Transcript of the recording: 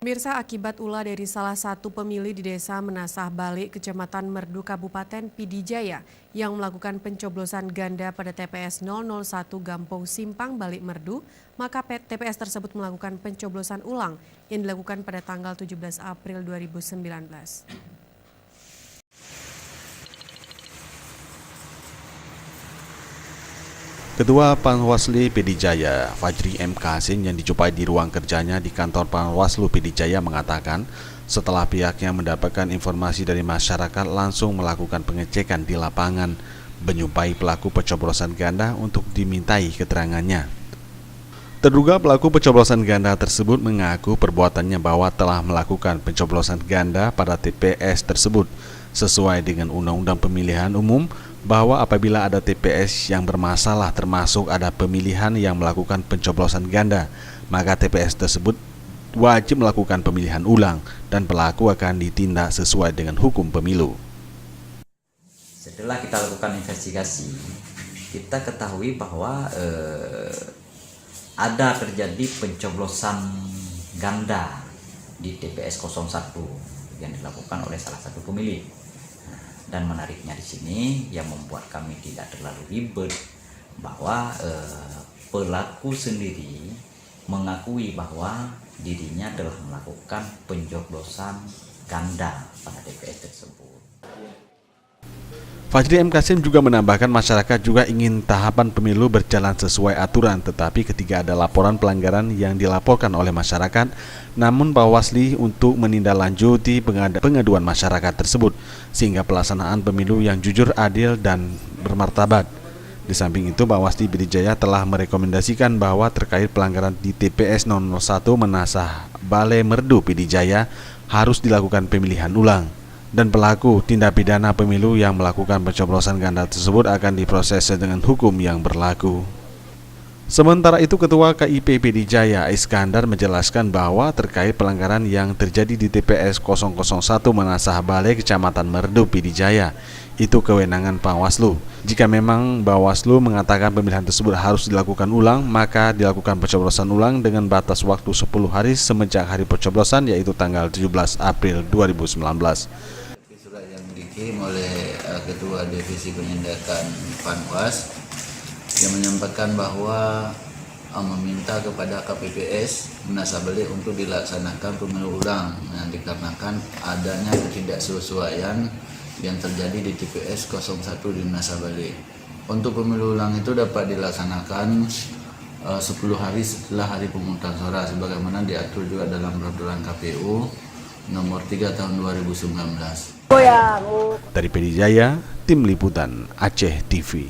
Pemirsa, akibat ulah dari salah satu pemilih di desa Menasah Balik, Kecamatan Merdu, Kabupaten Pidijaya yang melakukan pencoblosan ganda pada TPS 001 Gampong Simpang Balik Merdu, maka TPS tersebut melakukan pencoblosan ulang yang dilakukan pada tanggal 17 April 2019. Ketua Panwaslu Pidijaya, Fajri M. Kasin, yang dijumpai di ruang kerjanya di kantor Panwaslu Pidijaya mengatakan setelah pihaknya mendapatkan informasi dari masyarakat langsung melakukan pengecekan di lapangan, menjumpai pelaku pencoblosan ganda untuk dimintai keterangannya. Terduga pelaku pencoblosan ganda tersebut mengaku perbuatannya bahwa telah melakukan pencoblosan ganda pada TPS tersebut sesuai dengan Undang-Undang Pemilihan Umum, bahwa apabila ada TPS yang bermasalah termasuk ada pemilihan yang melakukan pencoblosan ganda, maka TPS tersebut wajib melakukan pemilihan ulang dan pelaku akan ditindak sesuai dengan hukum pemilu. Setelah kita lakukan investigasi, kita ketahui bahwa ada terjadi pencoblosan ganda di TPS 01 yang dilakukan oleh salah satu pemilih. Dan menariknya di sini yang membuat kami tidak terlalu ribet bahwa pelaku sendiri mengakui bahwa dirinya telah melakukan pencoblosan ganda pada TPS tersebut. Fajri M. Kasim juga menambahkan masyarakat juga ingin tahapan pemilu berjalan sesuai aturan, tetapi ketika ada laporan pelanggaran yang dilaporkan oleh masyarakat, namun Bawaslu untuk menindaklanjuti pengaduan masyarakat tersebut, sehingga pelaksanaan pemilu yang jujur, adil, dan bermartabat. Di samping itu, Bawaslu Pidijaya telah merekomendasikan bahwa terkait pelanggaran di TPS 001 Menasah Bale Merdu Pidijaya harus dilakukan pemilihan ulang. Dan pelaku tindak pidana pemilu yang melakukan pencoblosan ganda tersebut akan diproses dengan hukum yang berlaku. Sementara itu, Ketua KIP Pidijaya Iskandar menjelaskan bahwa terkait pelanggaran yang terjadi di TPS 001 Menasah Bale, Kecamatan Merdu Pidijaya, itu kewenangan Panwaslu. Jika memang Bawaslu mengatakan pemilihan tersebut harus dilakukan ulang, maka dilakukan pencoblosan ulang dengan batas waktu 10 hari semenjak hari pencoblosan, yaitu tanggal 17 April 2019. Surat yang dikirim oleh Ketua Divisi Penindakan Panwas yang menyampaikan bahwa meminta kepada KPPS Menasah Bale untuk dilaksanakan pemilu ulang dikarenakan adanya ketidaksesuaian yang terjadi di TPS 01 di Menasah Bale. Untuk pemilu ulang itu dapat dilaksanakan 10 hari setelah hari pemungutan suara sebagaimana diatur juga dalam peraturan KPU nomor 3 tahun 2019. Dari Pidijaya, Tim Liputan Aceh TV.